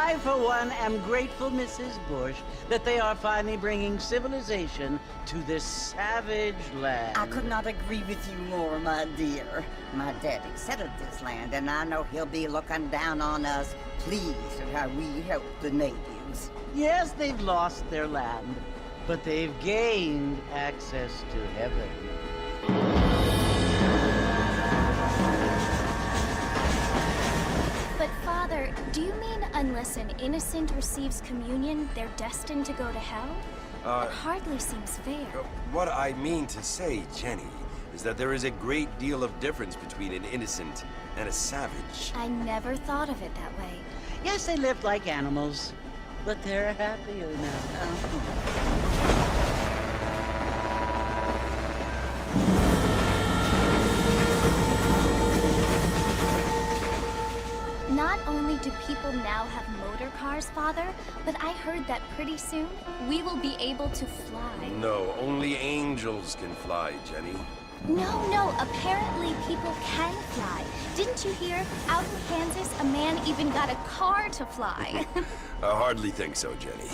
I, for one, am grateful, Mrs. Bush, that they are finally bringing civilization to this savage land. I could not agree with you more, my dear. My daddy settled this land, and I know he'll be looking down on us, pleased at how we help the natives. Yes, they've lost their land, but they've gained access to heaven. But Father, do you mean unless an innocent receives communion, they're destined to go to hell? That hardly seems fair. What I mean to say, Jenny, is that there is a great deal of difference between an innocent and a savage. I never thought of it that way. Yes, they lived like animals, but they're happier now. Not only do people now have motor cars, Father, but I heard that pretty soon we will be able to fly. No, only angels can fly, Jenny. No, apparently people can fly. Didn't you hear? Out in Kansas, a man even got a car to fly. I hardly think so, Jenny.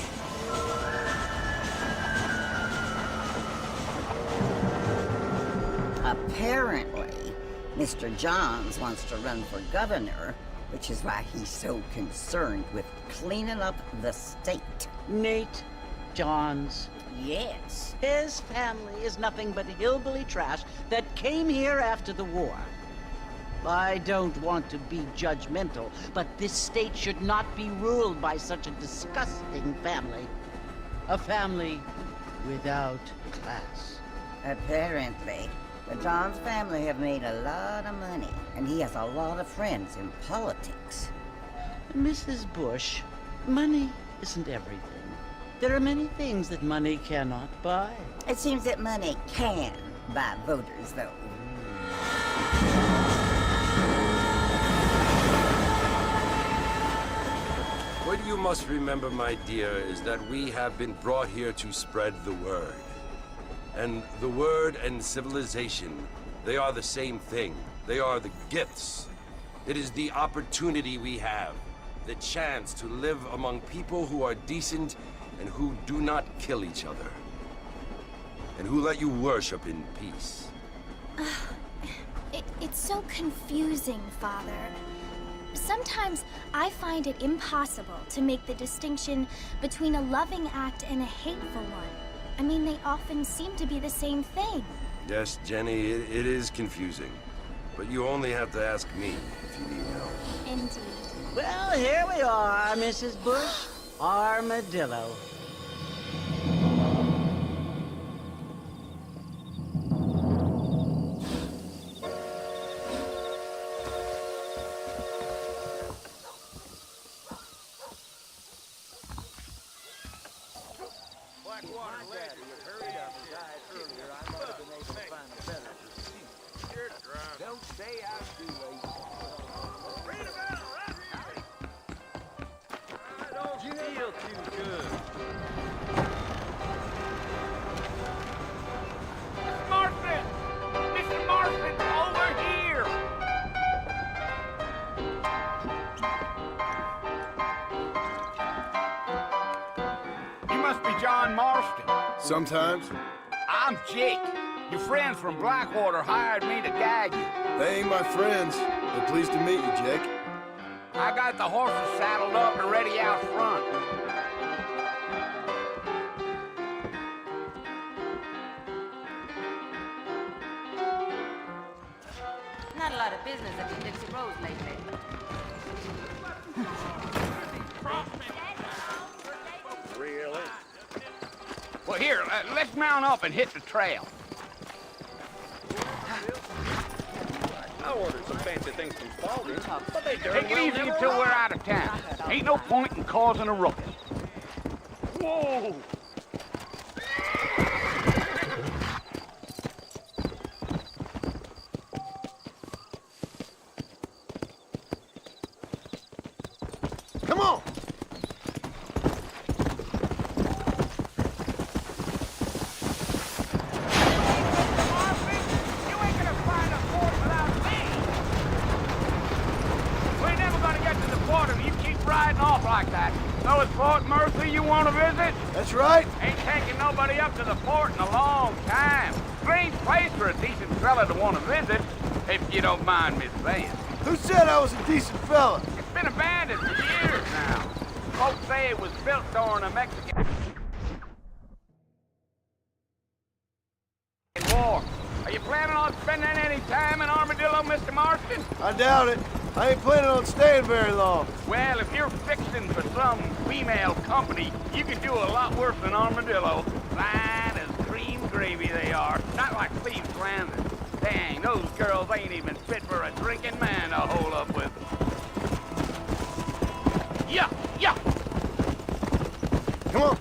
Apparently, Mr. Johns wants to run for governor, which is why he's so concerned with cleaning up the state. Nate Johns. Yes. His family is nothing but hillbilly trash that came here after the war. I don't want to be judgmental, but this state should not be ruled by such a disgusting family. A family without class. Apparently, the Johns family have made a lot of money, and he has a lot of friends in politics. Mrs. Bush, money isn't everything. There are many things that money cannot buy. It seems that money can buy voters, though. What you must remember, my dear, is that we have been brought here to spread the word. And the word and civilization, they are the same thing. They are the gifts. It is the opportunity we have, the chance to live among people who are decent and who do not kill each other. And who let you worship in peace. It's so confusing, Father. Sometimes I find it impossible to make the distinction between a loving act and a hateful one. I mean, they often seem to be the same thing. Yes, Jenny, it is confusing. But you only have to ask me if you need help. Indeed. Well, here we are, Mrs. Bush. Armadillo. Don't say I was too late. Read about it right here. I don't feel too good. Mr. Marston! Mr. Marston, over here! You must be John Marston. Sometimes. I'm Jake. Your friends from Blackwater hired me to guide you. They ain't my friends. They're pleased to meet you, Jake. I got the horses saddled up and ready out front. Not a lot of business at the Dixie Rose lately. Really? Well, here, let's mount up and hit the trail. I ordered some fancy things from Spalding, but they Take it easy until we're out of town. Ain't no point in causing a ruckus. Whoa! Come on! Riding off like that. So it's Fort Mercy you want to visit? That's right. Ain't taking nobody up to the fort in a long time. Strange place for a decent fella to want to visit, if you don't mind me saying. Who said I was a decent fella? It's been abandoned for years now. Folks say it was built during a Mexican war. Are you planning on spending any time in Armadillo, Mr. Marston? I doubt it. I ain't planning on staying very long. Well, if you're fixing for some female company, you can do a lot worse than Armadillo. Fine as cream gravy they are. Not like Thieves' Landing. Dang, those girls ain't even fit for a drinking man to hold up with. Yeah, yeah. Come on.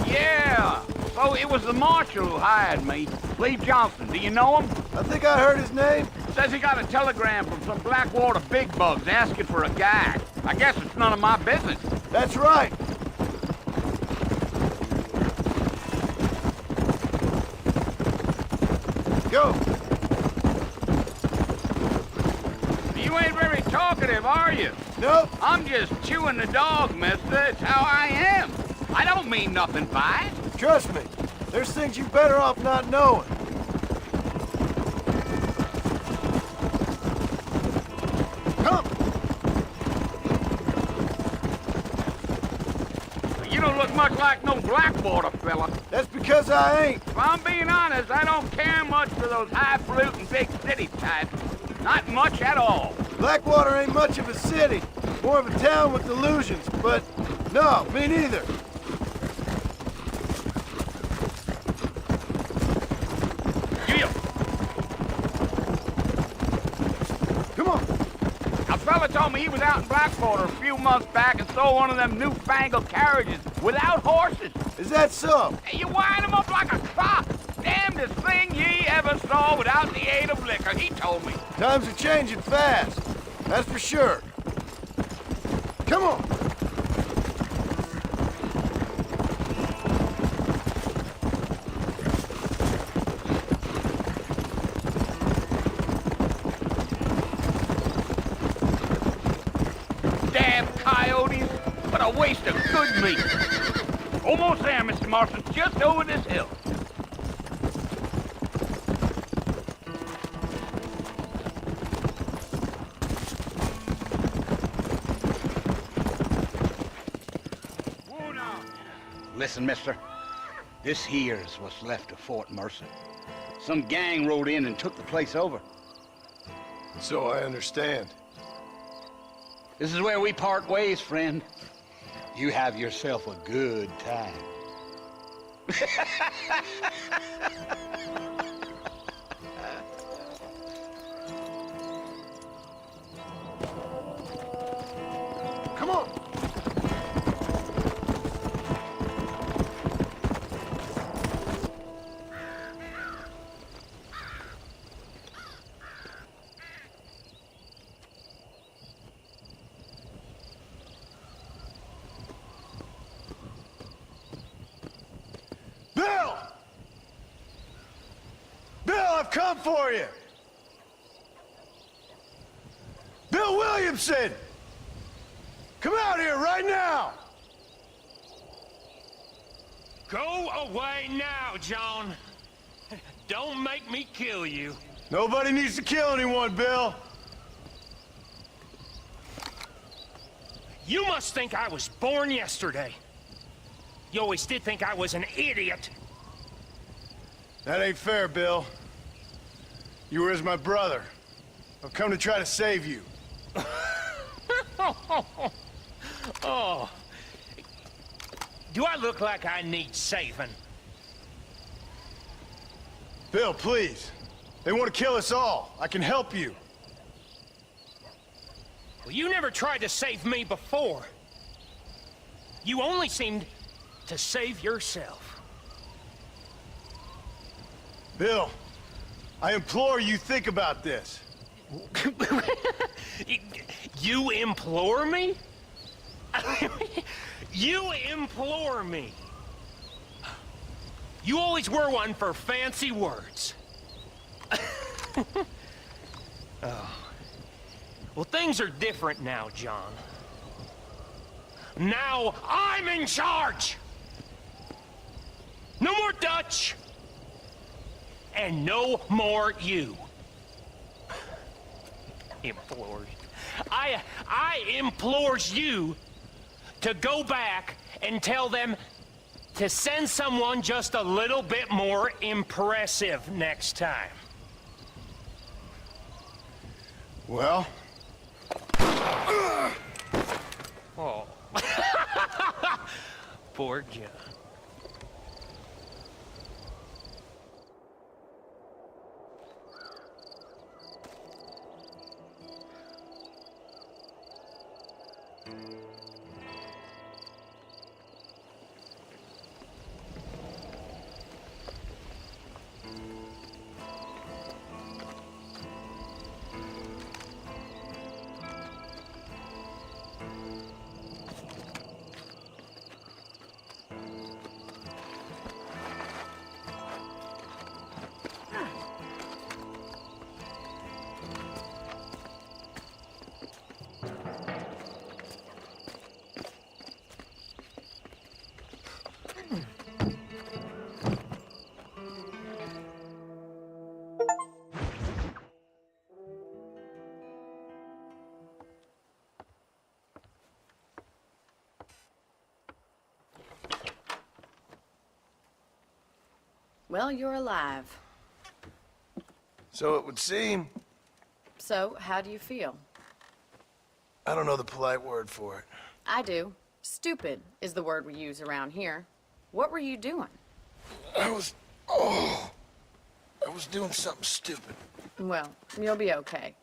Yeah. So it was the marshal who hired me. Lee Johnson. Do you know him? I think I heard his name. Says he got a telegram from some Blackwater big bugs asking for a guy. I guess it's none of my business. That's right. Go. You ain't very talkative, are you? Nope. I'm just chewing the dog, mister. It's how I am. I don't mean nothing by it. Trust me. There's things you better off not knowing. Come. You don't look much like no Blackwater fella. That's because I ain't. If I'm being honest, I don't care much for those highfalutin big city types. Not much at all. Blackwater ain't much of a city. More of a town with illusions, but no, me neither. You. Come on. A fella told me he was out in Blackwater a few months back and saw one of them newfangled carriages without horses. Is that so? Hey, you wind him up like a clock. Damnedest thing ye ever saw without the aid of liquor, he told me. Times are changing fast. That's for sure. Come on. Damn coyotes. What a waste of good meat. Almost there, Mr. Marston. Just over this hill. Listen, mister. This here's what's left of Fort Mercy. Some gang rode in and took the place over. So I understand. This is where we part ways, friend. You have yourself a good time. Come on. Bill! Bill, I've come for you! Bill Williamson! Come out here right now! Go away now, John. Don't make me kill you. Nobody needs to kill anyone, Bill. You must think I was born yesterday. You always did think I was an idiot. That ain't fair, Bill. You were as my brother. I've come to try to save you. Oh. Do I look like I need saving? Bill, please. They want to kill us all. I can help you. Well, you never tried to save me before. You only seemed to save yourself. Bill, I implore you think about this. You implore me? You implore me. You always were one for fancy words. Oh. Well, things are different now, John. Now I'm in charge! No more Dutch! And no more you. Implores. I implores you to go back and tell them to send someone just a little bit more impressive next time. Well? Oh. Poor John. Well, you're alive. So it would seem. So, how do you feel? I don't know the polite word for it. I do. Stupid is the word we use around here. What were you doing? I was doing something stupid. Well, you'll be okay.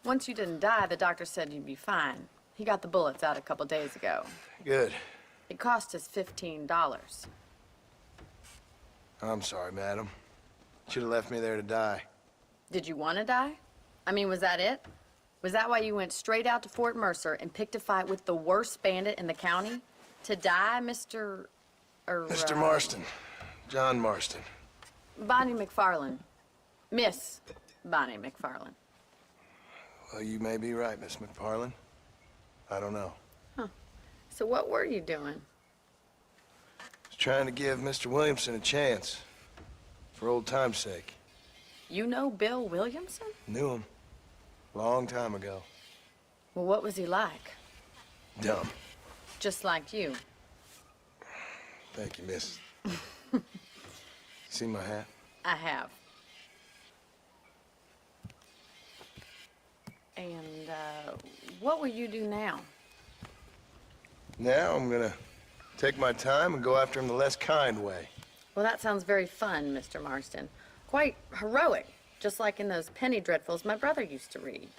Once you didn't die, the doctor said you'd be fine. He got the bullets out a couple days ago. Good. It cost us $15. I'm sorry, madam. Should have left me there to die. Did you want to die? I mean, was that it? Was that why you went straight out to Fort Mercer and picked a fight with the worst bandit in the county? To die, Mr. Mr. Marston. John Marston. Bonnie McFarland. Miss Bonnie McFarland. Well, you may be right, Miss McFarland. I don't know. So what were you doing? Was trying to give Mr. Williamson a chance. For old time's sake. You know Bill Williamson? Knew him. Long time ago. Well, what was he like? Dumb. Just like you. Thank you, miss. See my hat? I have. And, what will you do now? Now I'm gonna take my time and go after him the less kind way. Well, that sounds very fun, Mr. Marston. Quite heroic, just like in those penny dreadfuls my brother used to read.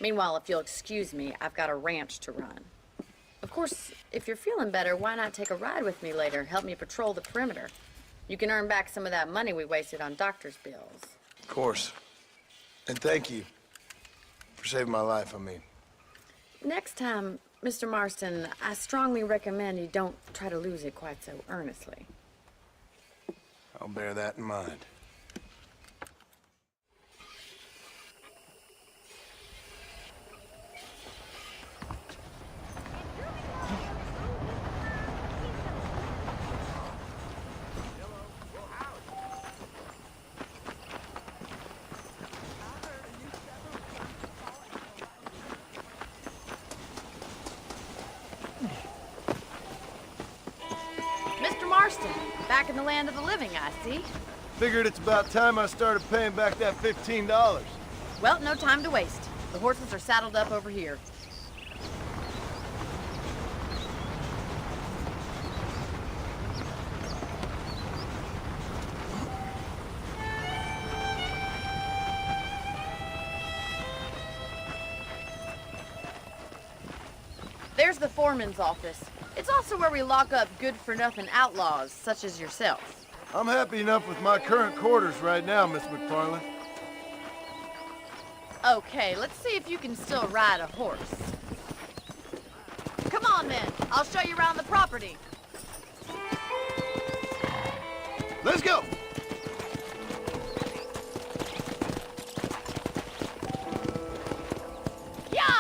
Meanwhile, if you'll excuse me, I've got a ranch to run. Of course, if you're feeling better, why not take a ride with me later? Help me patrol the perimeter. You can earn back some of that money we wasted on doctor's bills. Of course. And thank you for saving my life, I mean. Next time, Mr. Marston, I strongly recommend you don't try to lose it quite so earnestly. I'll bear that in mind. Mr. Marston, back in the land of the living, I see. Figured it's about time I started paying back that $15. Well, no time to waste. The horses are saddled up over here. There's the foreman's office. It's also where we lock up good-for-nothing outlaws, such as yourself. I'm happy enough with my current quarters right now, Miss McFarland. Okay, let's see if you can still ride a horse. Come on, then. I'll show you around the property. Let's go! Yeah!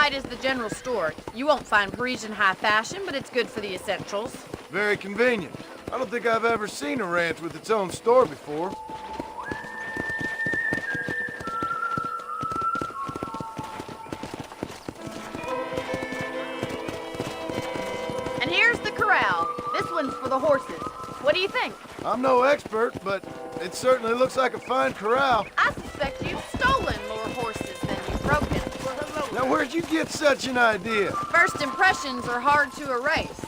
side is the general store. You won't find Parisian high fashion, but it's good for the essentials. Very convenient. I don't think I've ever seen a ranch with its own store before. And here's the corral. This one's for the horses. What do you think? I'm no expert, but it certainly looks like a fine corral. I suspect you've stolen more horses than you've broken. Now, where'd you get such an idea? First impressions are hard to erase.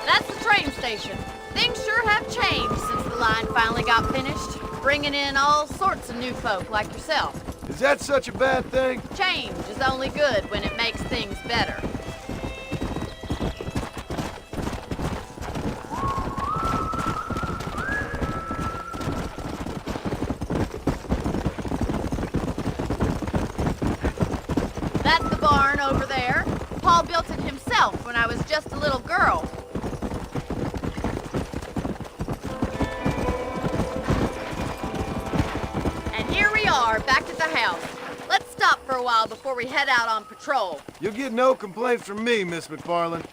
That's the train station. Things sure have changed since the line finally got finished, bringing in all sorts of new folk like yourself. Is that such a bad thing? Change is only good when it makes things better. That's the barn over there. Paul built it himself when I was just a little girl. And here we are, back at the house. Let's stop for a while before we head out on patrol. You'll get no complaints from me, Miss McFarland.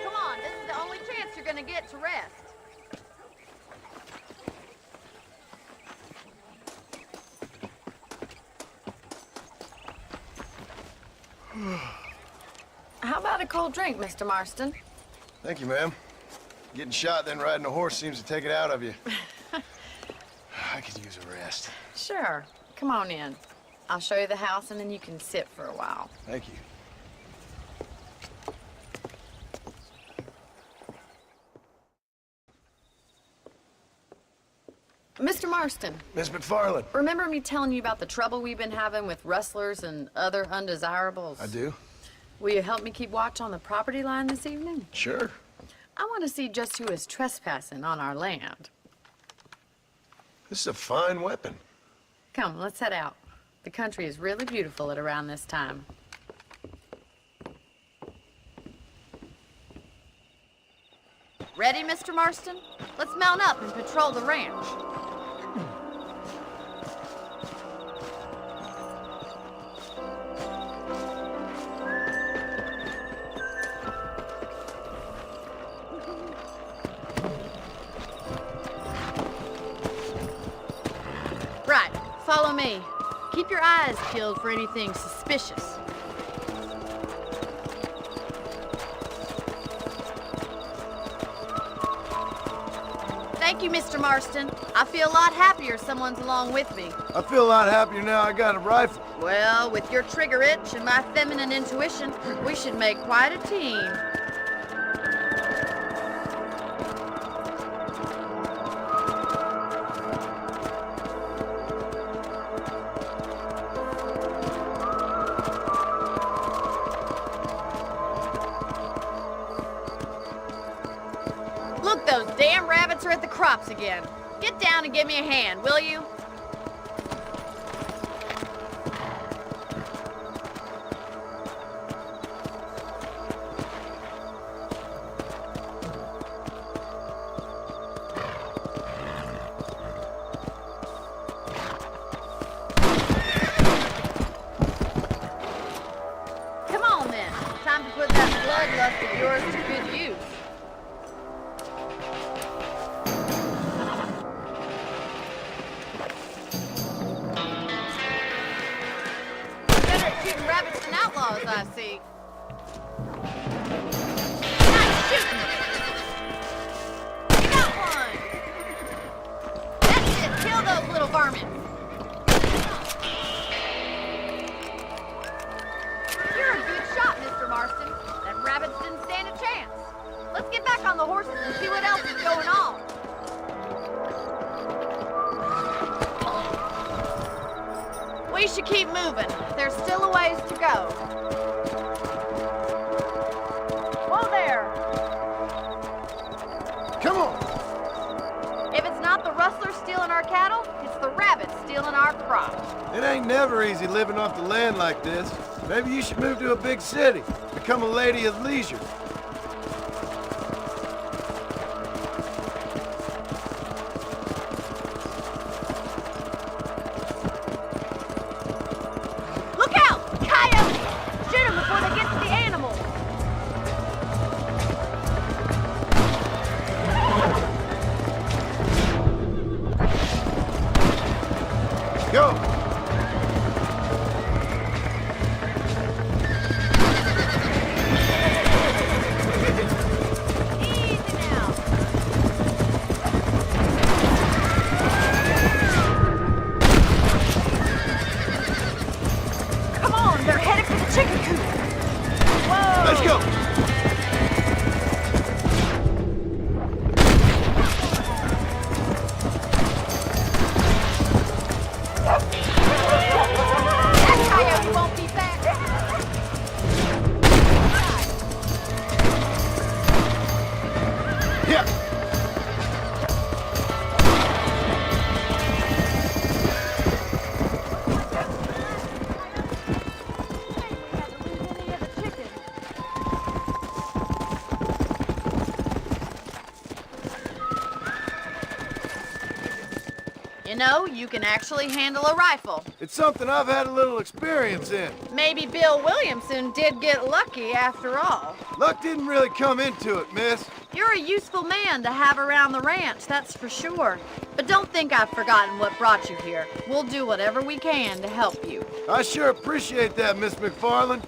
Come on, this is the only chance you're gonna get to rest. How about a cold drink, Mr. Marston? Thank you, ma'am. Getting shot, then riding a horse seems to take it out of you. I could use a rest. Sure. Come on in. I'll show you the house and then you can sit for a while. Thank you. Mr. Marston, Miss McFarland. remember me telling you about the trouble we've been having with rustlers and other undesirables? I do? Will you help me keep watch on the property line this evening? Sure. I want to see just who is trespassing on our land. This is a fine weapon. Come, let's head out. The country is really beautiful at around this time. Ready, Mr. Marston? Let's mount up and patrol the ranch. Right, follow me. Keep your eyes peeled for anything suspicious. Thank you, Mr. Marston. I feel a lot happier someone's along with me. I feel a lot happier now I got a rifle. Well, with your trigger itch and my feminine intuition, we should make quite a team. Look, those damn rabbits are at the crops again. Get down and give me a hand, will you? Come on then. Time to put that bloodlust of yours to good use. Better at shooting rabbits than outlaws, I see. Nice shooting! You got one! That's it! Kill those little varmints! You're a good shot, Mr. Marston. Them rabbits didn't stand a chance. Let's get back on the horses and see what else is going on. We should keep moving. There's still a ways to go. Whoa there! Come on! If it's not the rustlers stealing our cattle, it's the rabbits stealing our crops. It ain't never easy living off the land like this. Maybe you should move to a big city. Become a lady of leisure. Look out! Coyotes! Shoot them before they get to the animals! Go! Easy now. Come on, they're headed for the chicken coop. Whoa! Let's go! That coyote won't be back. Yeah! You know, you can actually handle a rifle. It's something I've had a little experience in. Maybe Bill Williamson did get lucky after all. Luck didn't really come into it, miss. You're a useful man to have around the ranch, that's for sure. But don't think I've forgotten what brought you here. We'll do whatever we can to help you. I sure appreciate that, Miss McFarland.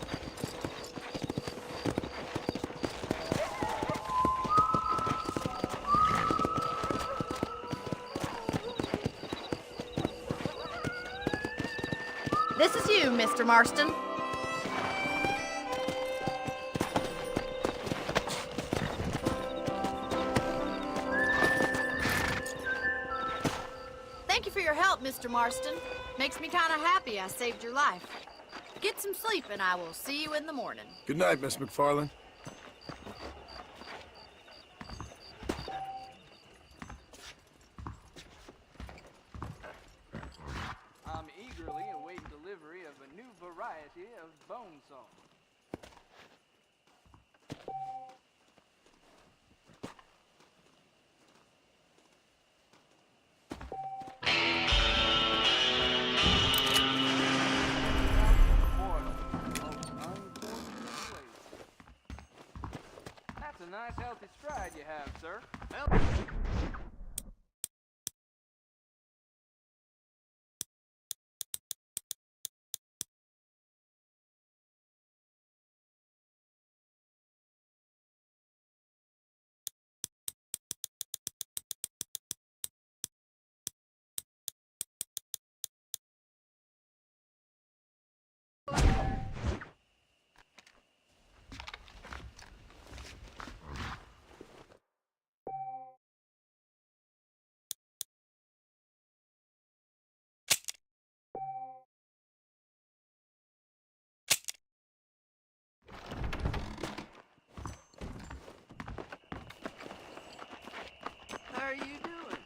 This is you, Mr. Marston. Thank you for your help, Mr. Marston. Makes me kind of happy I saved your life. Get some sleep and I will see you in the morning. Good night, Miss McFarland. I'm eagerly awaiting delivery of a new variety of bone saw. That's a nice healthy stride you have, sir. Well, how are you doing?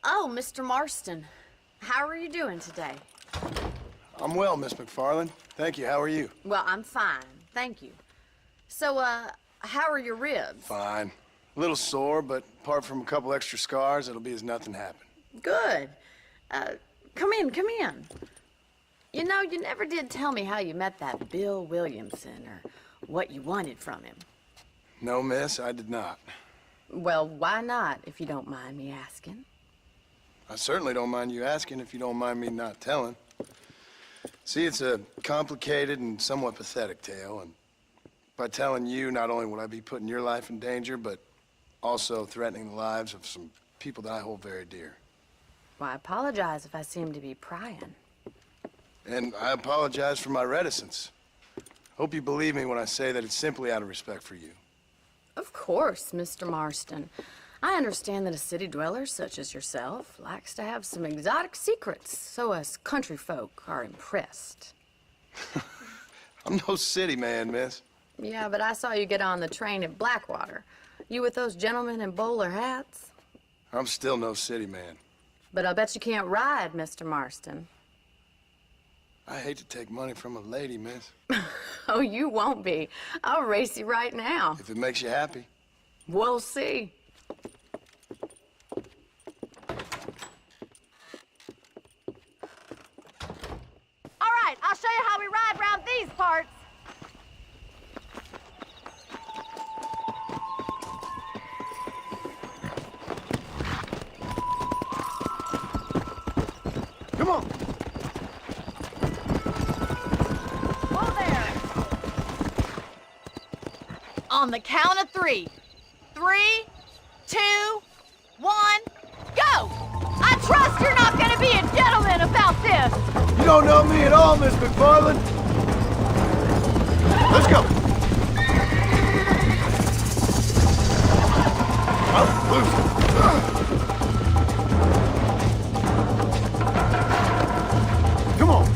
Oh, Mr. Marston. How are you doing today? I'm well, Miss McFarland. Thank you. How are you? Well, I'm fine. Thank you. So, how are your ribs? Fine. A little sore, but apart from a couple extra scars, it'll be as nothing happened. Good. Come in, come in. You know, you never did tell me how you met that Bill Williamson or what you wanted from him. No, miss, I did not. Well, why not, if you don't mind me asking? I certainly don't mind you asking if you don't mind me not telling. See, it's a complicated and somewhat pathetic tale, and by telling you, not only would I be putting your life in danger, but also threatening the lives of some people that I hold very dear. Well, I apologize if I seem to be prying. And I apologize for my reticence. Hope you believe me when I say that it's simply out of respect for you. Of course, Mr. Marston. I understand that a city dweller such as yourself likes to have some exotic secrets, so us country folk are impressed. I'm no city man, miss. Yeah, but I saw you get on the train at Blackwater. You with those gentlemen in bowler hats? I'm still no city man. But I'll bet you can't ride, Mr. Marston. I hate to take money from a lady, miss. Oh, you won't be. I'll race you right now. If it makes you happy. We'll see. All right, I'll show you how we ride around these parts. Come on. Whoa there. On the count of 3. 3, 2, 1, go! I trust you're not gonna be a gentleman about this. You don't know me at all, Miss McFarland. Let's go. Oh, loose. Come on.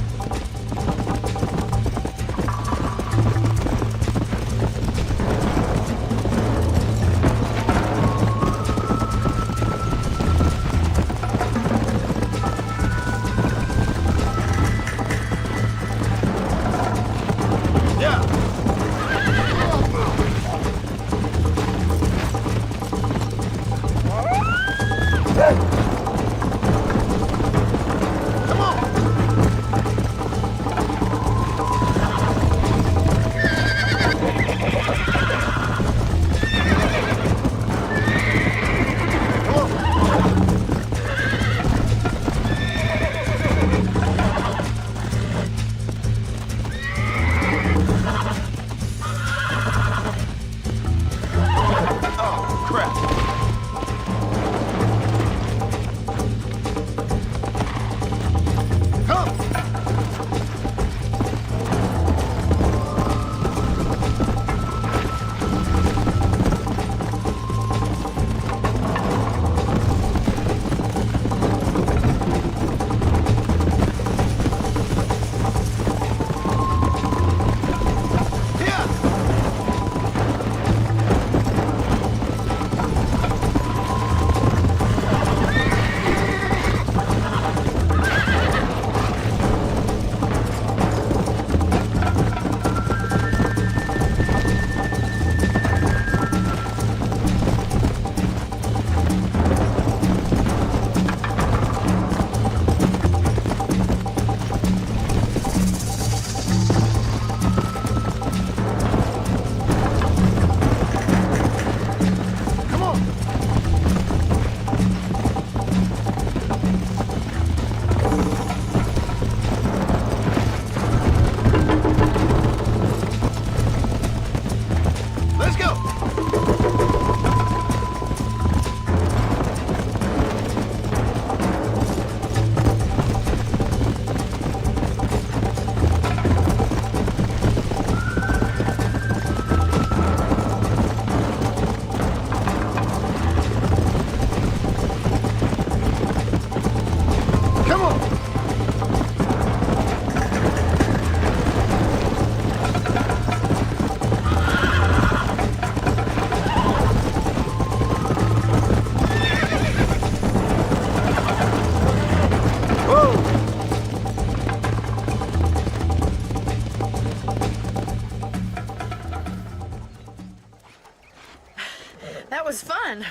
That was fun.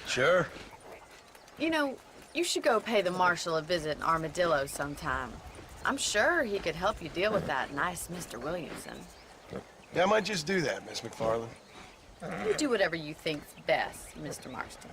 Sure. You know, you should go pay the marshal a visit in Armadillo sometime. I'm sure he could help you deal with that nice Mr. Williamson. Yeah, I might just do that, Miss McFarland. You do whatever you think's best, Mr. Marston.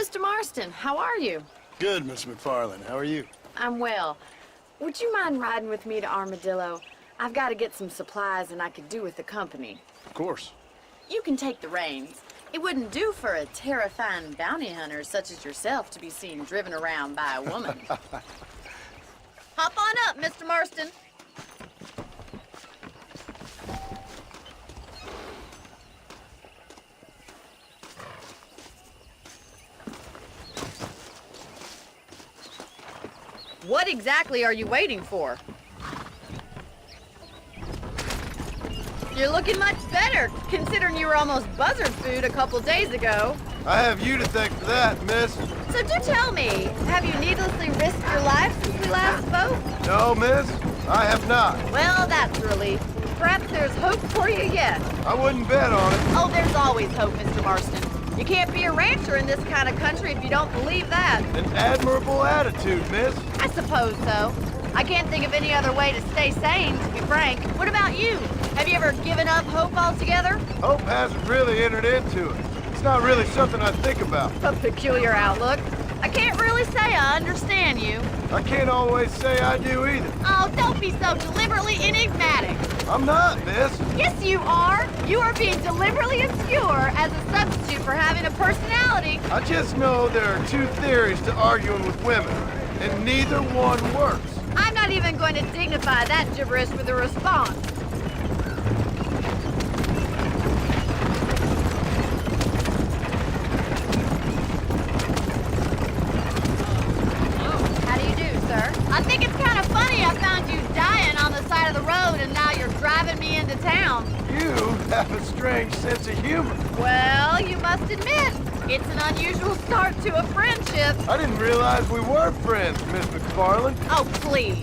Mr. Marston. How are you? Good, Miss McFarland. How are you? I'm well. Would you mind riding with me to Armadillo? I've got to get some supplies and I could do with the company. Of course. You can take the reins. It wouldn't do for a terrifying bounty hunter such as yourself to be seen driven around by a woman. Hop on up, Mr. Marston. What exactly are you waiting for? You're looking much better, considering you were almost buzzard food a couple days ago. I have you to thank for that, miss. So do tell me, have you needlessly risked your life since we last spoke? No, miss, I have not. Well, that's a relief. Perhaps there's hope for you yet. I wouldn't bet on it. Oh, there's always hope, Mr. Marston. You can't be a rancher in this kind of country if you don't believe that. An admirable attitude, miss. I suppose so. I can't think of any other way to stay sane, to be frank. What about you? Have you ever given up hope altogether? Hope hasn't really entered into it. It's not really something I think about. A peculiar outlook. I can't really say I understand you. I can't always say I do either. Oh, don't be so deliberately enigmatic. I'm not, miss. Yes, you are. You are being deliberately obscure as a substitute for having a personality. I just know there are two theories to arguing with women, and neither one works. I'm not even going to dignify that gibberish with a response. How do you do, sir? I think it's kind of funny I found you dying on the side of the road and now you're driving me into town. You have a strange sense of humor. Well, you must admit, it's an unusual start to a friendship. I didn't realize we were friends, Miss McFarland. Oh, please.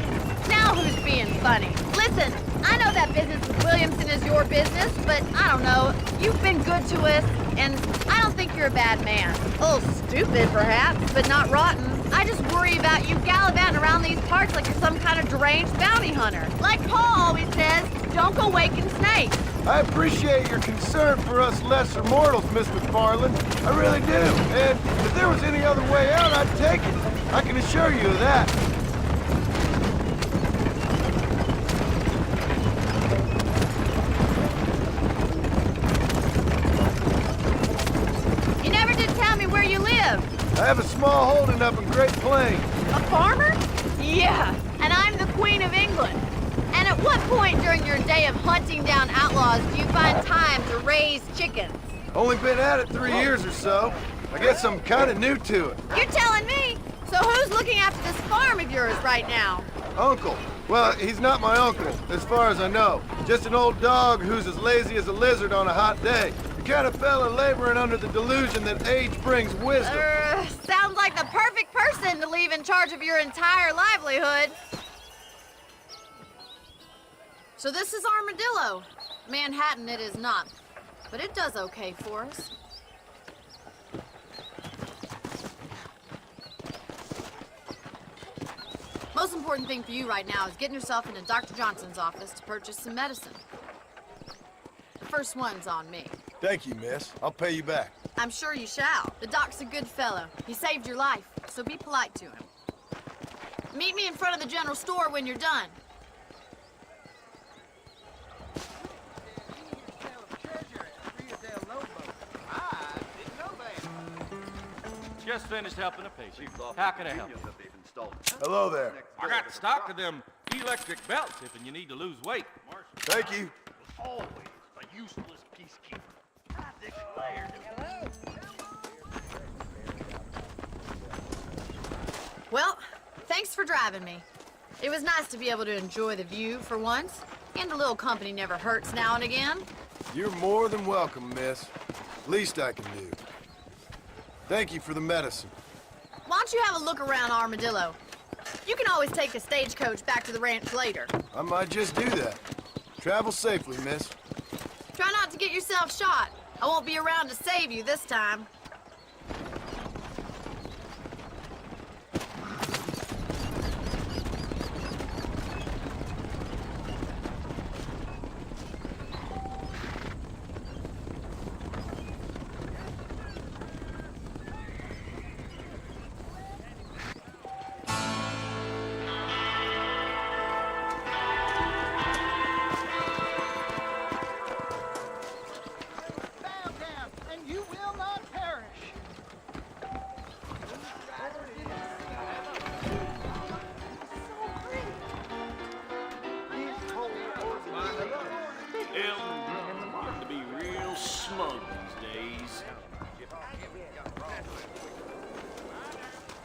Now who's being funny? Listen, I know that business with Williamson is your business, but I don't know. You've been good to us, and I don't think you're a bad man. A little stupid, perhaps, but not rotten. I just worry about you gallivanting around these parts like you're some kind of deranged bounty hunter. Like Paul always says, don't go waking snakes. I appreciate your concern for us lesser mortals, Miss McFarland. I really do. And if there was any other way out, I'd take it. I can assure you of that. You never did tell me where you live. I have a small holding up in Great Plains. A farmer? Yeah, and I'm the Queen of England. And at what point during your day of hunting down outlaws do you find time to raise chickens? Only been at it 3 years or so. I guess I'm kind of new to it. You're telling me? So who's looking after this farm of yours right now? Uncle. Well, he's not my uncle, as far as I know. Just an old dog who's as lazy as a lizard on a hot day. The kind of fella laboring under the delusion that age brings wisdom. Sounds like the perfect person to leave in charge of your entire livelihood. So this is Armadillo. Manhattan it is not, but it does okay for us. Most important thing for you right now is getting yourself into Dr. Johnson's office to purchase some medicine. The first one's on me. Thank you, miss. I'll pay you back. I'm sure you shall. The doc's a good fellow. He saved your life, so be polite to him. Meet me in front of the general store when you're done. Just finished helping a patient. How can I help you? Hello there. I got stock of them electric belts if you need to lose weight. Thank you. Always a useless peacekeeper. I declare. Well, thanks for driving me. It was nice to be able to enjoy the view for once, and a little company never hurts now and again. You're more than welcome, miss. Least I can do. Thank you for the medicine. Why don't you have a look around Armadillo? You can always take the stagecoach back to the ranch later. I might just do that. Travel safely, miss. Try not to get yourself shot. I won't be around to save you this time.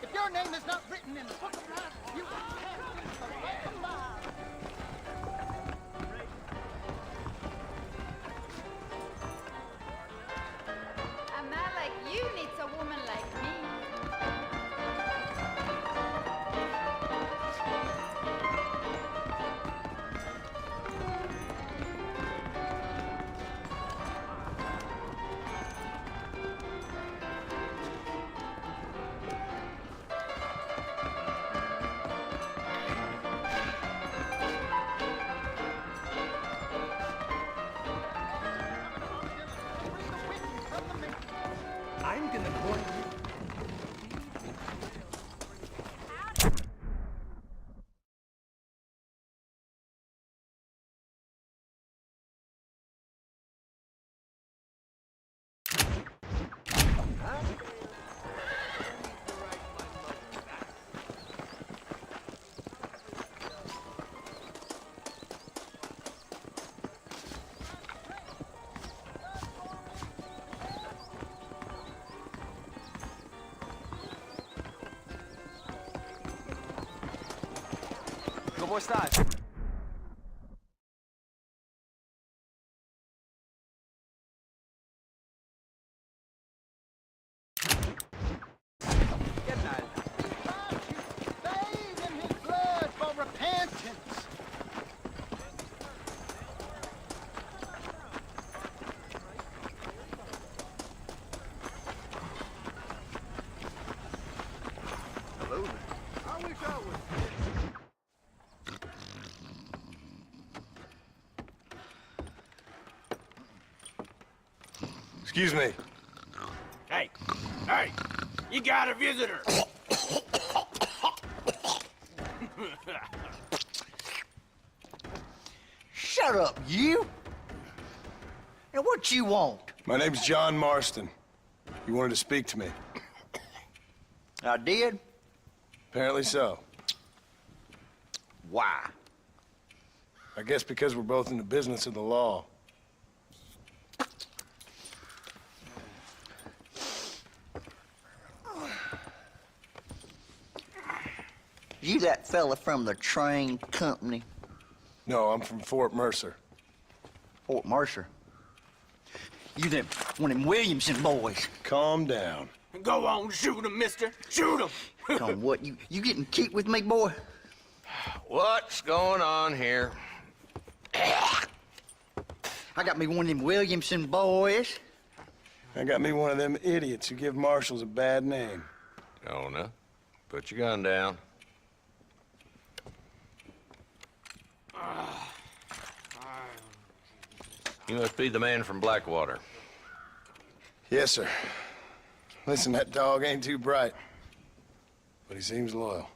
If your name is not written in the book of life, you will perish forever. A man like you needs a woman like me. I'm gonna point you. Como estás? ¿Qué tal? Bathe in his blood for repentance. Hello there. I wish I was. Excuse me. Hey, hey, you got a visitor. Shut up, you. And what you want? My name's John Marston. You wanted to speak to me. I did. Apparently so. Why? I guess because we're both in the business of the law. You that fella from the train company, No, I'm from Fort Mercer. Fort Mercer? You them one of them Williamson boys. Calm down. Go on, shoot him, mister. Shoot him. On what? You getting cute with me, boy? What's going on here? I got me one of them Williamson boys. I got me one of them idiots who give marshals a bad name. Jonah, put your gun down. You must be the man from Blackwater. Yes, sir. Listen, that dog ain't too bright, but he seems loyal.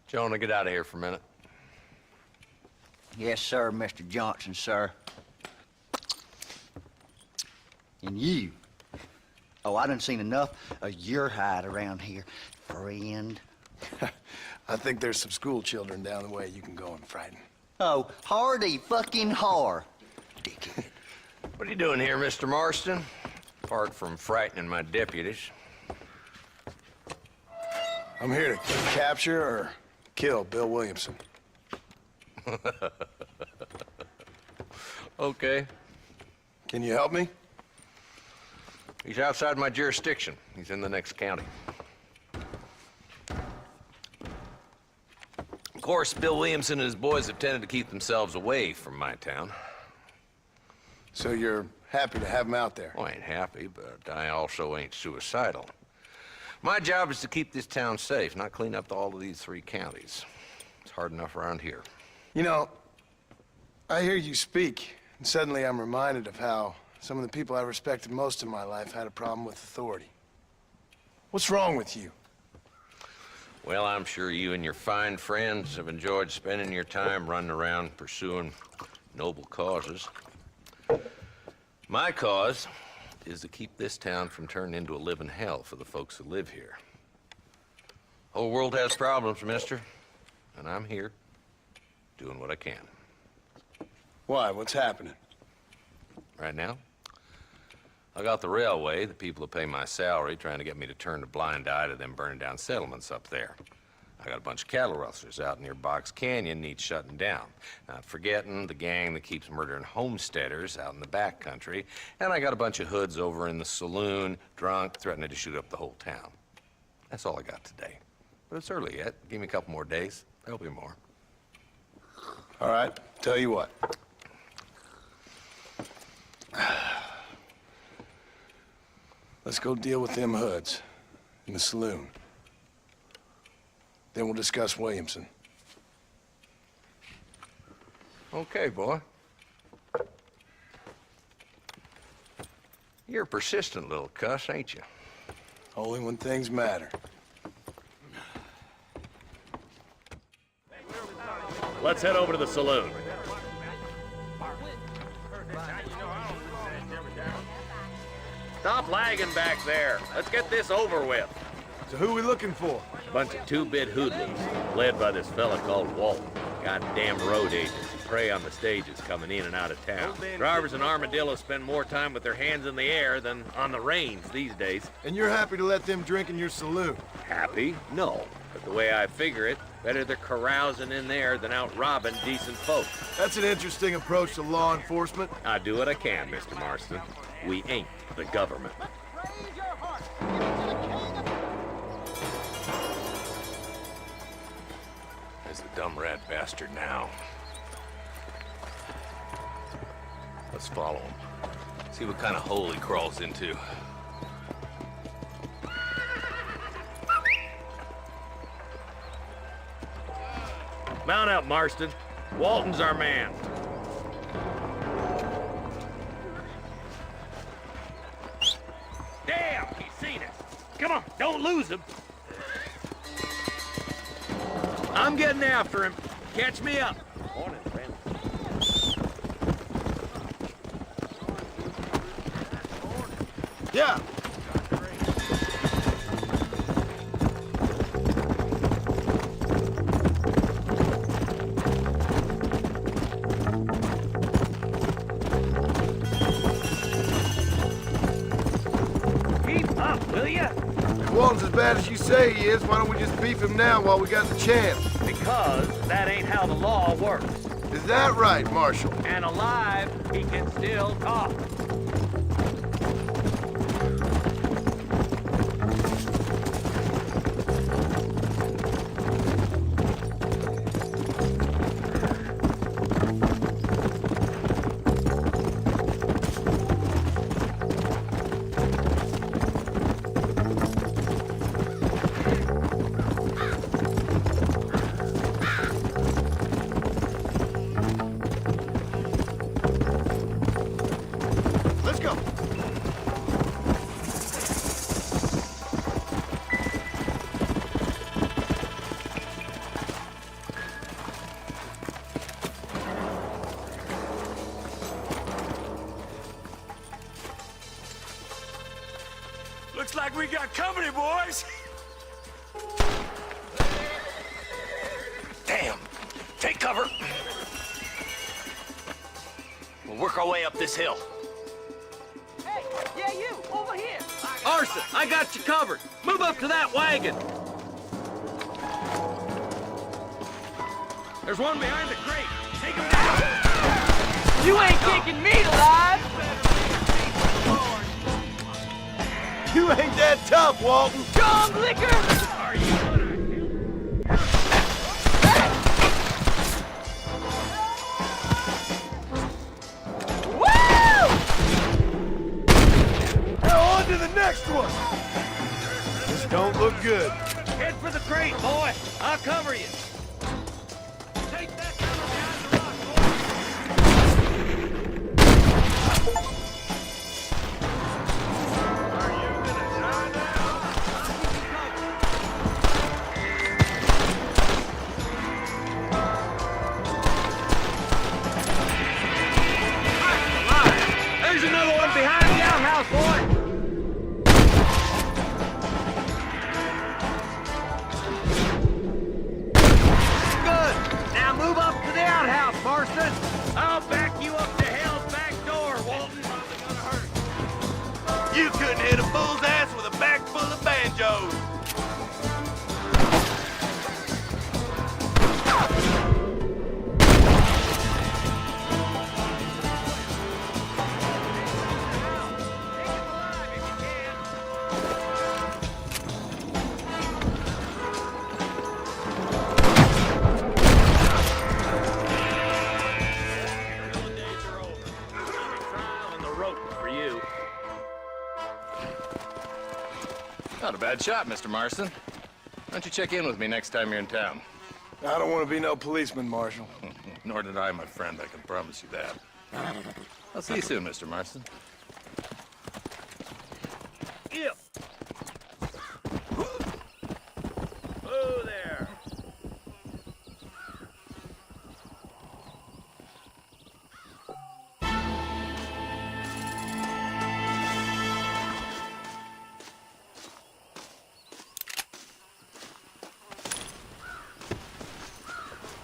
Jonah, get out of here for a minute. Yes, sir, Mr. Johnson, sir. And you. Oh, I done seen enough of your hide around here, friend. I think there's some school children down the way you can go and frighten. Oh, hardy fucking har. Dickhead. What are you doing here, Mr. Marston? Apart from frightening my deputies. I'm here to capture or kill Bill Williamson. Okay. Can you help me? He's outside my jurisdiction. He's in the next county. Of course, Bill Williamson and his boys have tended to keep themselves away from my town. So you're happy to have him out there? Well, I ain't happy, but I also ain't suicidal. My job is to keep this town safe, not clean up all of these 3 counties. It's hard enough around here. You know, I hear you speak, and suddenly I'm reminded of how some of the people I respected most in my life had a problem with authority. What's wrong with you? Well, I'm sure you and your fine friends have enjoyed spending your time running around pursuing noble causes. My cause is to keep this town from turning into a living hell for the folks who live here. Whole world has problems, mister, and I'm here doing what I can. Why? What's happening? Right now, I got the railway, the people who pay my salary, trying to get me to turn a blind eye to them burning down settlements up there. I got a bunch of cattle rustlers out near Box Canyon needs shutting down. Not forgetting the gang that keeps murdering homesteaders out in the back country. And I got a bunch of hoods over in the saloon, drunk, threatening to shoot up the whole town. That's all I got today. But it's early yet. Give me a couple more days. There'll be more. All right, tell you what. Let's go deal with them hoods in the saloon. Then we'll discuss Williamson. Okay, boy. You're a persistent little cuss, ain't you? Only when things matter. Let's head over to the saloon. Stop lagging back there. Let's get this over with. So who are we looking for? Bunch of two-bit hoodlums, led by this fella called Walton. Goddamn road agents who prey on the stages coming in and out of town. Drivers in Armadillo spend more time with their hands in the air than on the reins these days. And you're happy to let them drink in your saloon? Happy? No. But the way I figure it, better they're carousing in there than out robbing decent folk. That's an interesting approach to law enforcement. I do what I can, Mr. Marston. We ain't the government. There's the dumb rat bastard now. Let's follow him. See what kind of hole he crawls into. Mount up, Marston. Walton's our man. Damn, he's seen us. Come on, don't lose him. I'm getting after him. Catch me up. Morning, friend. Yeah. Keep up, will ya? If Walton's as bad as you say he is, why don't we just beef him now while we got the chance? Because that ain't how the law works. Is that right, Marshal? And alive, he can still talk. Let's go. Looks like we got company, boys. Damn! Take cover! We'll work our way up this hill. Hey, yeah, you, over here. Arson, I got you covered. Move up to that wagon. There's one behind the crate. Take him down. You ain't taking me alive. You ain't that tough, Walton. Strong liquor. Are you gonna... Woo! Now on to the next one. This don't look good. Head for the crate, boy. I'll cover you. Take that cover behind the rock, boy. Are you gonna die now? I'll keep you covered. There's another one behind the outhouse, boy. You couldn't hit a bull's ass with a bag full of banjos. Not a bad shot, Mr. Marston. Why don't you check in with me next time you're in town? I don't want to be no policeman, Marshal. Nor did I, my friend. I can promise you that. I'll see you soon, Mr. Marston. Yeah. Oh, there.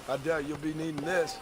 I doubt you'll be needing this.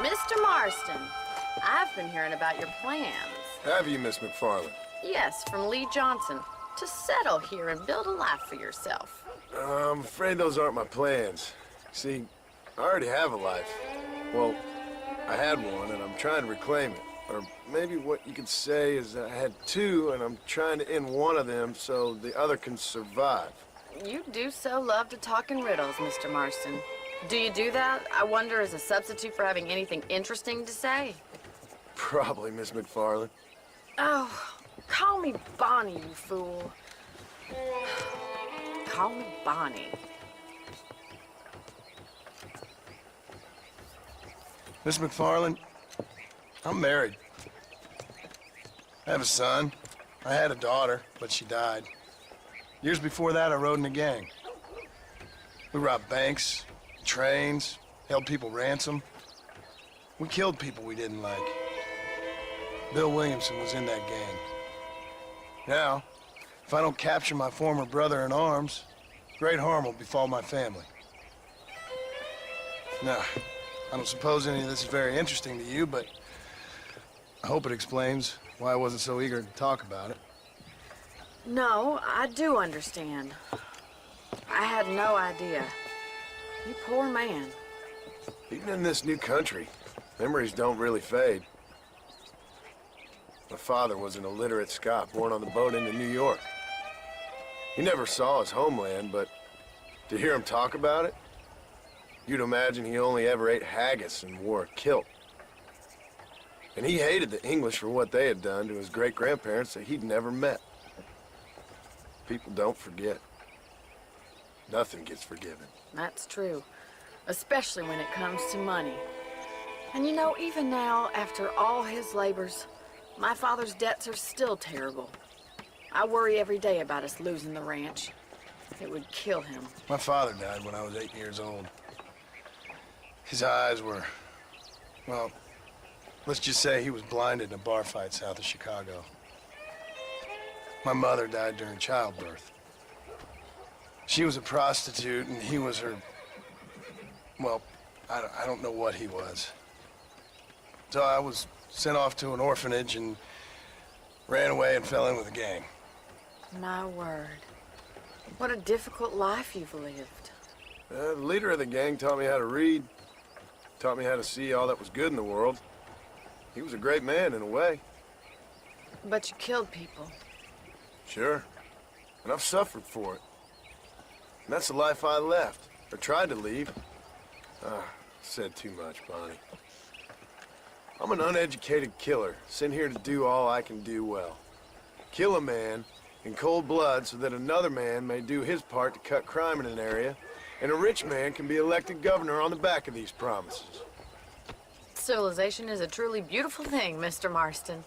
Mr. Marston, I've been hearing about your plans. Have you, Miss McFarland? Yes, from Lee Johnson. To settle here and build a life for yourself. I'm afraid those aren't my plans. See, I already have a life. Well, I had one, and I'm trying to reclaim it. Or maybe what you could say is that I had two, and I'm trying to end one of them so the other can survive. You do so love to talk in riddles, Mr. Marston. Do you do that, I wonder, as a substitute for having anything interesting to say? Probably, Miss McFarland. Oh, call me Bonnie, you fool. Call me Bonnie. Miss McFarland, I'm married. I have a son. I had a daughter, but she died. Years before that, I rode in a gang. We robbed banks, trains, held people ransom. We killed people we didn't like. Bill Williamson was in that gang. Now, if I don't capture my former brother in arms, great harm will befall my family. Now, I don't suppose any of this is very interesting to you, but I hope it explains why I wasn't so eager to talk about it. No, I do understand. I had no idea. You poor man. Even in this new country, memories don't really fade. My father was an illiterate Scot born on the boat into New York. He never saw his homeland, but to hear him talk about it, you'd imagine he only ever ate haggis and wore a kilt. And he hated the English for what they had done to his great-grandparents that he'd never met. People don't forget. Nothing gets forgiven. That's true. Especially when it comes to money. And you know, even now, after all his labors, my father's debts are still terrible. I worry every day about us losing the ranch. It would kill him. My father died when I was 8 years old. His eyes were, well, let's just say he was blinded in a bar fight south of Chicago. My mother died during childbirth. She was a prostitute, and he was her, well, I don't know what he was. So I was sent off to an orphanage and ran away and fell in with a gang. My word. What a difficult life you've lived. The leader of the gang taught me how to read, taught me how to see all that was good in the world. He was a great man in a way. But you killed people. Sure. And I've suffered for it. And that's the life I left, or tried to leave. Said too much, Bonnie. I'm an uneducated killer, sent here to do all I can do well. Kill a man in cold blood so that another man may do his part to cut crime in an area, and a rich man can be elected governor on the back of these promises. Civilization is a truly beautiful thing, Mr. Marston.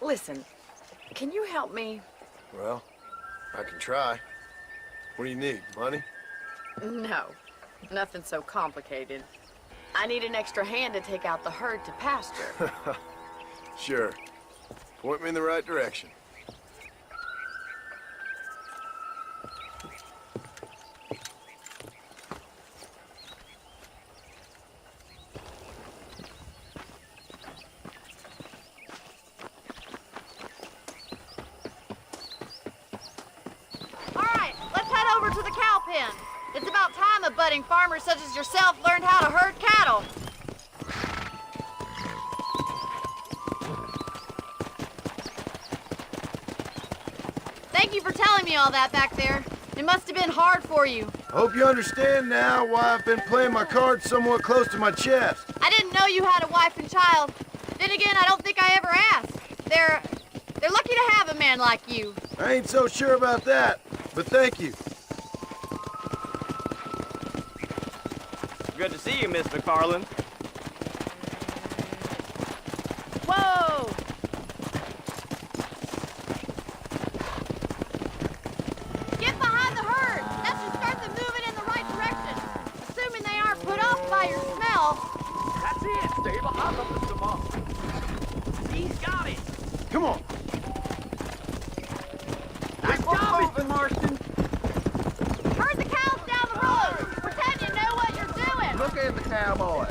Listen, can you help me? Well, I can try. What do you need, money? No, nothing so complicated. I need an extra hand to take out the herd to pasture. Sure. Point me in the right direction. All right, let's head over to the cow pen. It's about time a budding farmer such as yourself learned how to herd cattle. Thank you for telling me all that back there. It must have been hard for you. I hope you understand now why I've been playing my cards somewhat close to my chest. I didn't know you had a wife and child. Then again, I don't think I ever asked. They're lucky to have a man like you. I ain't so sure about that, but thank you. Good to see you, Miss McFarland. Whoa! Get behind the herd. That should start them moving in the right direction. Assuming they aren't put off by your smell. That's it. Stay behind them, Mr. Marston. He's got it. Come on. Nice job, Mr. Marston. Herd the cows down the road. Pretend you know what you're doing. Look at the cowboy.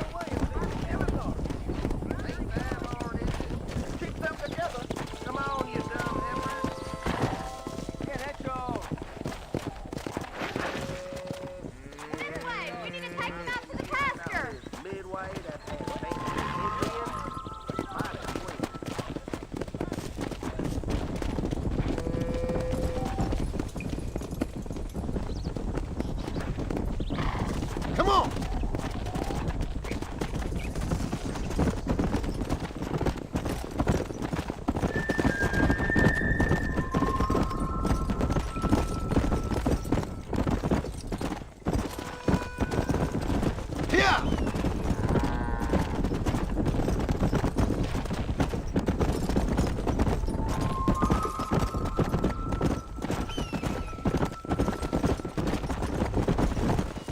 Come on!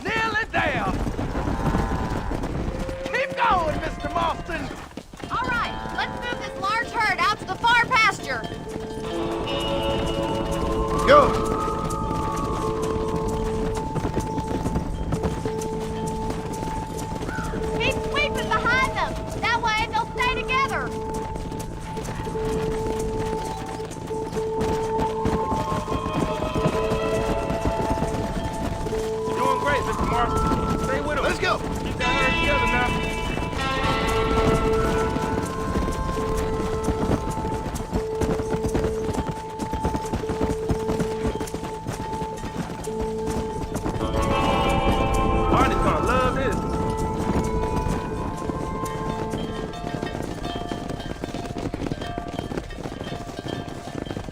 Nearly there. Keep going, Mr. Marston. All right, let's move this large herd out to the far pasture. Go! Keep sweeping behind them. That way they'll stay together. You're doing great, Mr. Marston. Stay with him. Let's go! Keep that herd together now. Marty's gonna love this.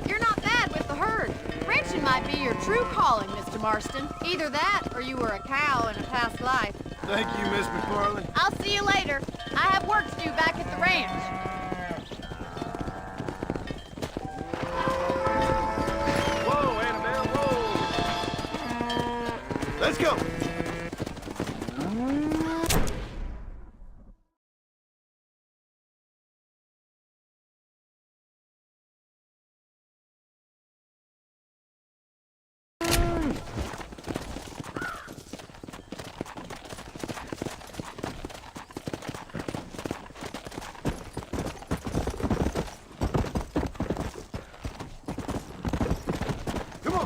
You're not bad with the herd. Ranching might be your true calling, Mr. Marston. Either that, or you were a cow in a past life. Thank you, Miss McFarland. I'll see you later. I have work to do back at the ranch. Whoa, Annabelle, whoa. Let's go! Come on!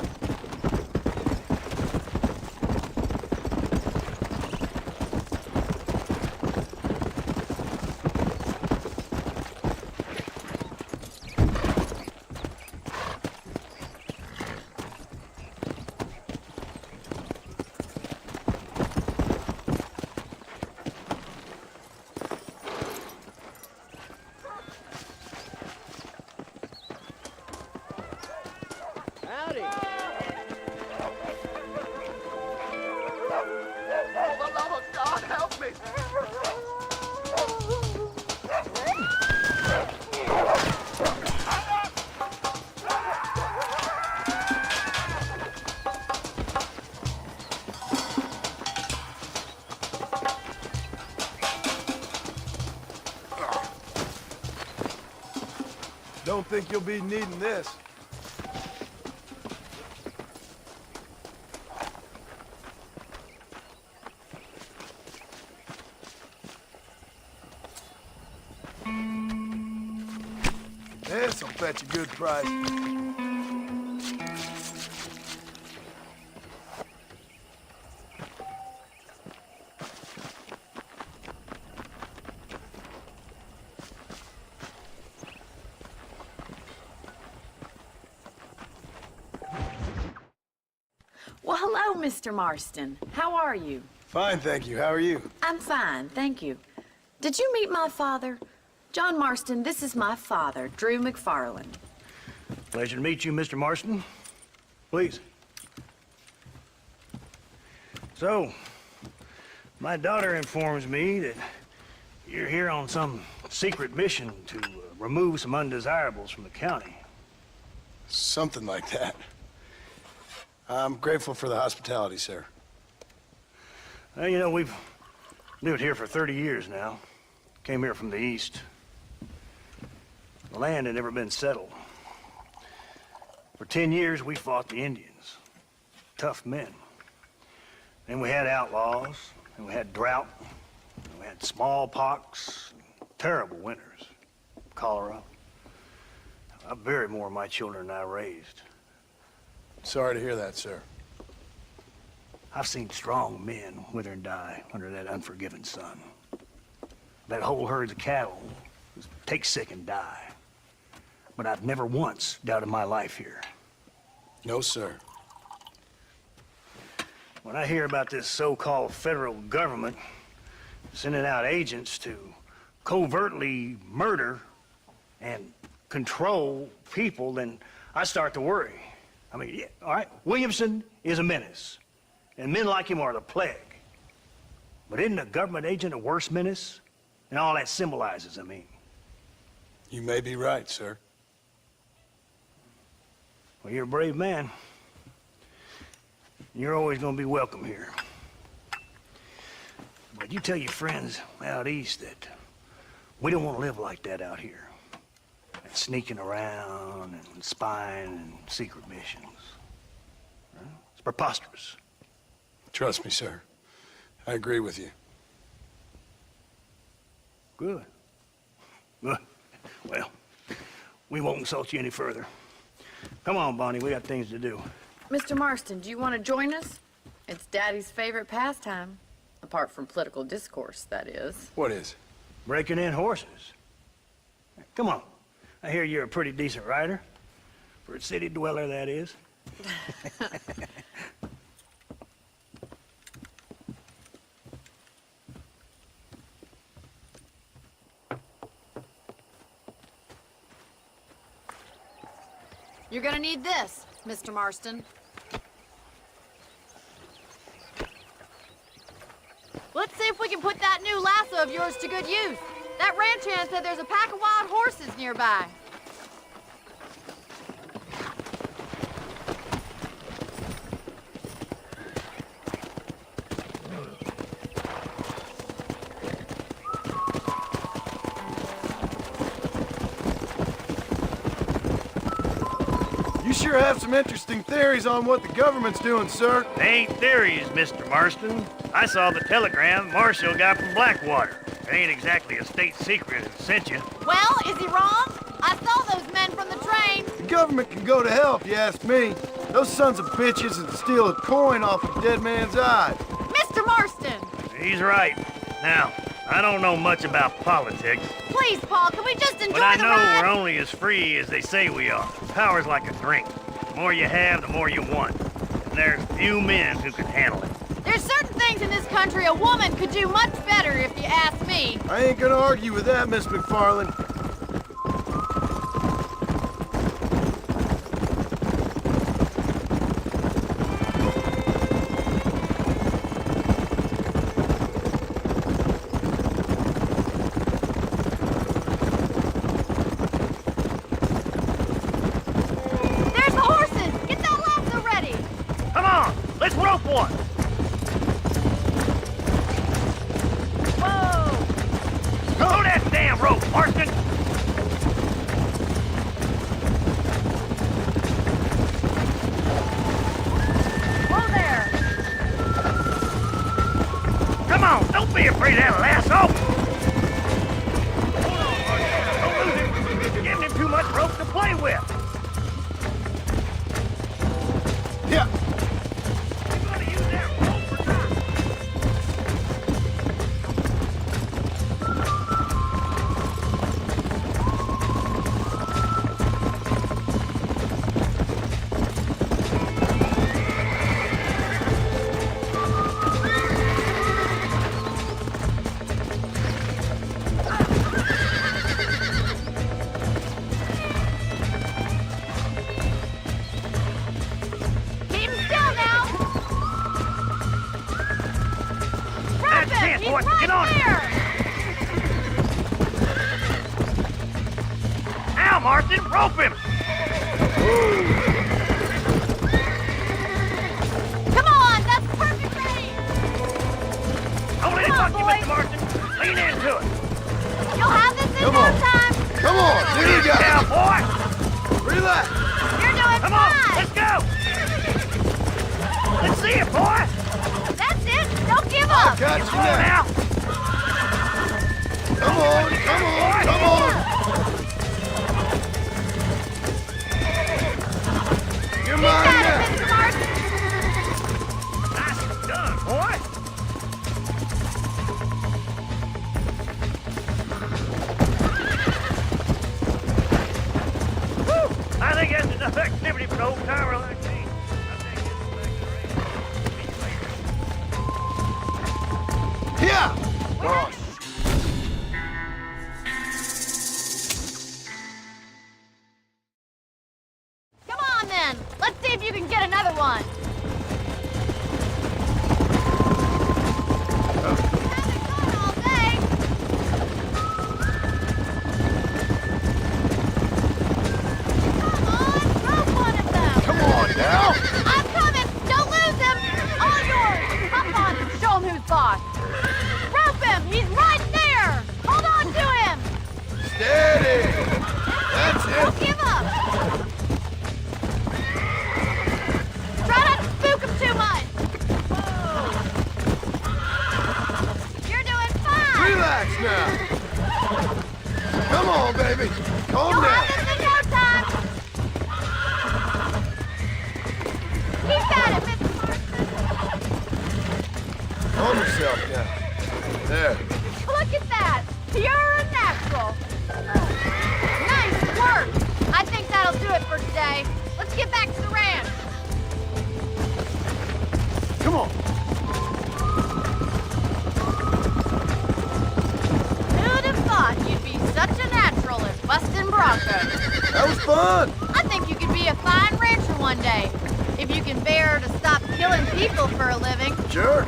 Howdy. For the love of God, help me! Don't think you'll be needing this. This'll fetch a good price. Well, hello, Mr. Marston. How are you? Fine, thank you. How are you? I'm fine, thank you. Did you meet my father? John Marston, this is my father, Drew McFarland. Pleasure to meet you, Mr. Marston. Please. So, my daughter informs me that you're here on some secret mission to remove some undesirables from the county. Something like that. I'm grateful for the hospitality, sir. Well, you know, we've lived here for 30 years now. Came here from the east. The land had never been settled. For 10 years, we fought the Indians. Tough men. Then we had outlaws, and we had drought, and we had smallpox, terrible winters, cholera. I buried more of my children than I raised. Sorry to hear that, sir. I've seen strong men wither and die under that unforgiving sun. That whole herds of cattle take sick and die. But I've never once doubted my life here. No, sir. When I hear about this so-called federal government sending out agents to covertly murder and control people, then I start to worry. I mean, yeah, all right, Williamson is a menace, and men like him are the plague. But isn't a government agent a worse menace? And all that symbolizes, I mean. You may be right, sir. Well, you're a brave man. You're always gonna be welcome here. But you tell your friends out east that we don't want to live like that out here. And sneaking around and spying and secret missions. Huh? It's preposterous. Trust me, sir. I agree with you. Good. Good. Well, we won't insult you any further. Come on, Bonnie, we got things to do. Mr. Marston, do you want to join us? It's Daddy's favorite pastime. Apart from political discourse, that is. What is? Breaking in horses. Come on. I hear you're a pretty decent rider. For a city dweller, that is. You're gonna need this, Mr. Marston. Let's see if we can put that new lasso of yours to good use. That ranch hand said there's a pack of wild horses nearby. You sure have some interesting theories on what the government's doing, sir. They ain't theories, Mr. Marston. I saw the telegram Marshall got from Blackwater. It ain't exactly a state secret it sent you. Well, is he wrong? I saw those men from the train. The government can go to hell if you ask me. Those sons of bitches would steal a coin off a dead man's eye. Mr. Marston! He's right. Now, I don't know much about politics, Please, Paul, can we just enjoy but I the know ride? we're only as free as they say we are. Power's like a drink. The more you have, the more you want. And there's few men who can handle it. There's certain things in this country a woman could do much better, if you ask me. I ain't gonna argue with that, Miss McFarland. There's the horses! Get that lasso ready! Come on, let's rope one. Whoa! Throw that damn rope, Marston. Whoa there! Come on, don't be afraid of that lasso. Hold on, Marston. Don't lose him. You're giving him too much rope to play with. Yeah. You're gonna use that rope for time. Keep him still now! Rope That's him! it, He's boy. right Get on it. there! Now, Marston, rope him. Come on, that's perfect range! Don't let him Come on, fuck you, boy. Mr. Marston. Lean into it. You'll have this in Come no on. time! Come on, do you Down, got boy. Relax. You're doing Come on, fine! let's go. Let's see it, boy. That's it! Don't give I up! got you Come on now. now. Come on, come on, come on. You're You mine got now. it, Mr. Marston! Nice done, boy. Whew, I think that's enough activity for the old time relaxation. I think it's back to the range. Oh, Come on then. Let's see if you can get another one. Haven't gone all day. Come on, rope one of them. come on now! I'm coming. Don't lose him. All yours. Hop on him. Show him who's boss. Rope him. He's right there. Hold on to him. Steady! That's Don't it! give up. Try not to spook him too much. You're doing fine. Relax now! Come on, baby! Calm You'll down! have this in no time. Keep at it, Mr. Marston. Calm yourself down. There. Look at that. You're a natural. Nice work. I think that'll do it for today. Let's get back to the ranch. Come on! Who'd have thought you'd be such a natural at busting broncos? That was fun! I think you could be a fine rancher one day, if you can bear to stop killing people for a living. Sure.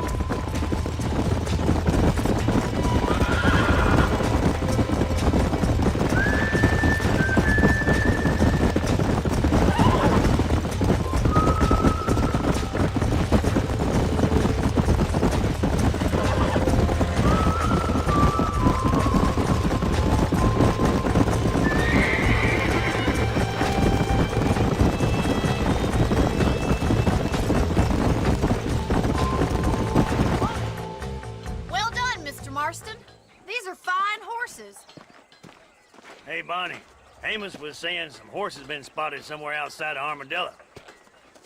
Well done, Mr. Marston. These are fine horses. Hey, Bonnie. Amos was saying some horses been spotted somewhere outside of Armadillo.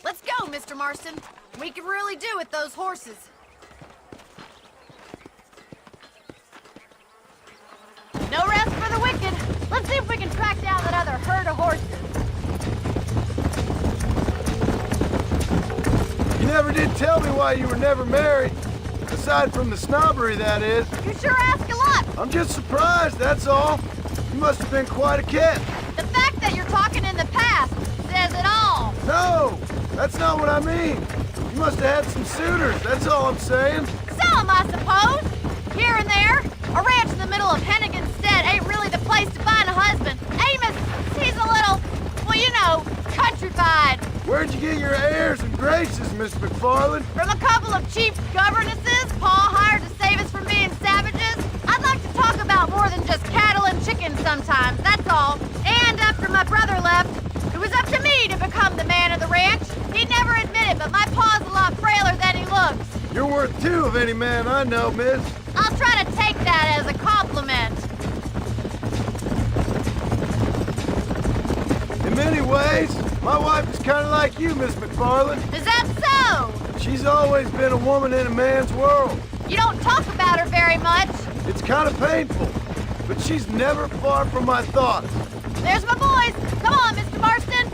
Let's go, Mr. Marston. We can really do with those horses. No rest for the wicked. Let's see if we can track down that other herd of horses. You never did tell me why you were never married. Aside from the snobbery, that is. You sure ask a lot. I'm just surprised, that's all. You must have been quite a cat. The fact that you're talking in the past says it all. No, that's not what I mean. You must have had some suitors, that's all I'm saying. Some, I suppose. Here and there. A ranch in the middle of Hennigan's Stead ain't really the place to find a husband. Amos, he's a little, well, you know, countrified. Where'd you get your airs and graces, Miss McFarland? From a couple of cheap governesses Pa hired to save us from being savages. I'd like to talk about more than just cattle and chickens sometimes, that's all. And after my brother left, it was up to me to become the man of the ranch. He'd never admit it, but my pa's a lot frailer than he looks. You're worth two of any man I know, miss. I'll try to take that as a compliment. In many ways, my wife is kind of like you, Miss McFarland. Is that so? She's always been a woman in a man's world. You don't talk about her very much. It's kind of painful, but she's never far from my thoughts. There's my boys. Come on, Mr. Marston.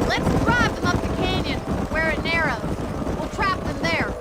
Let's drive them up the canyon where it narrows. We'll trap them there.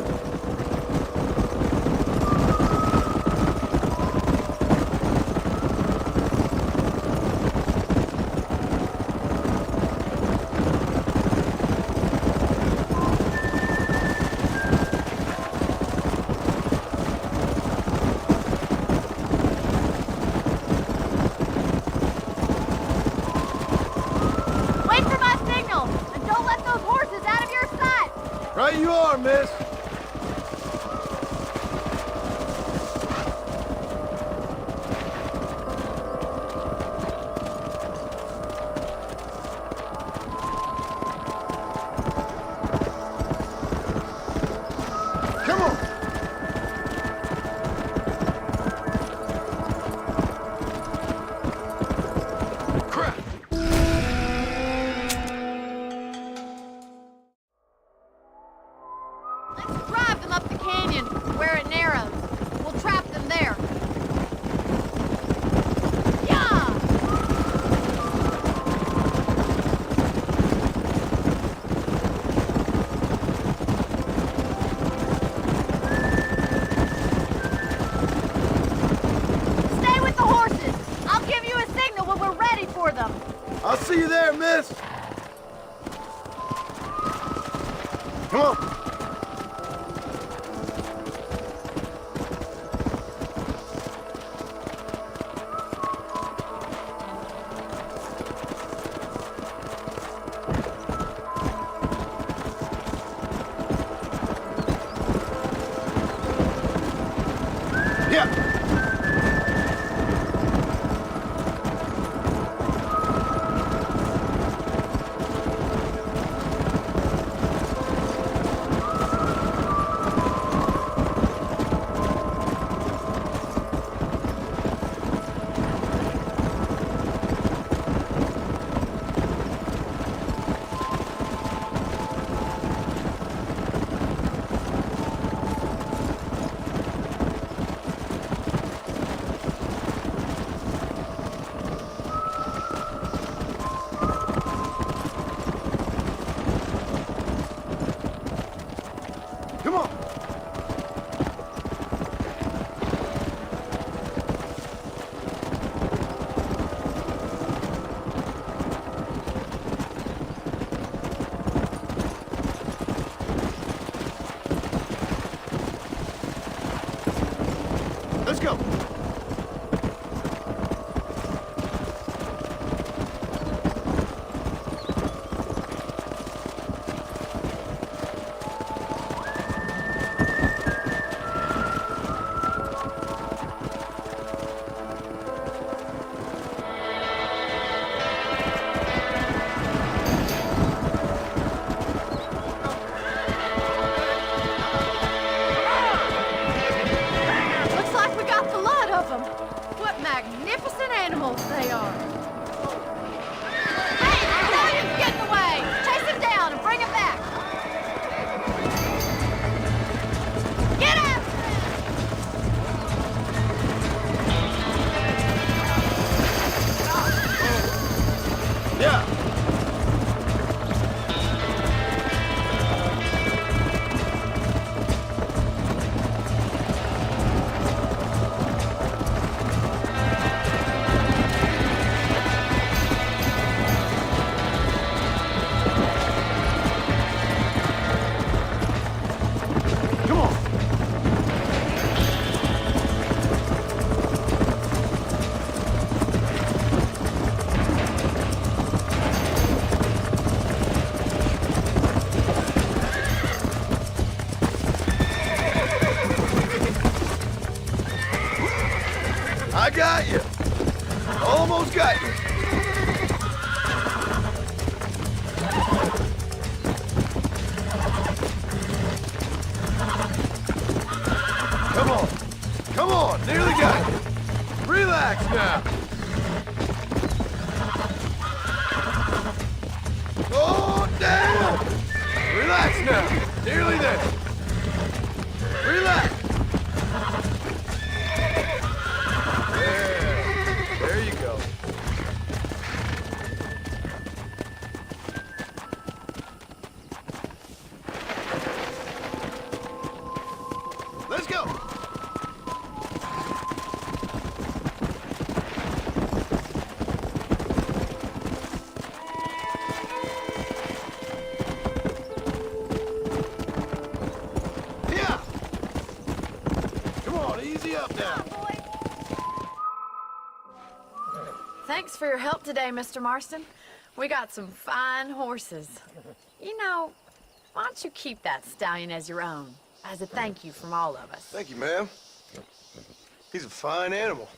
see you there, miss. Come on. Let's go. Magnificent animals they are. Hey, I know you're getting away. Chase him down and bring him back. Get him! Yeah. I got you. Almost got you. Come on. Come on. Nearly got you. Relax now. Oh, down. Relax now. Nearly there. Relax. There you go. Let's go. Yeah. Come on, easy up now. Thanks for your help today, Mr. Marston. We got some fine horses. You know, why don't you keep that stallion as your own, as a thank you from all of us? Thank you, ma'am. He's a fine animal.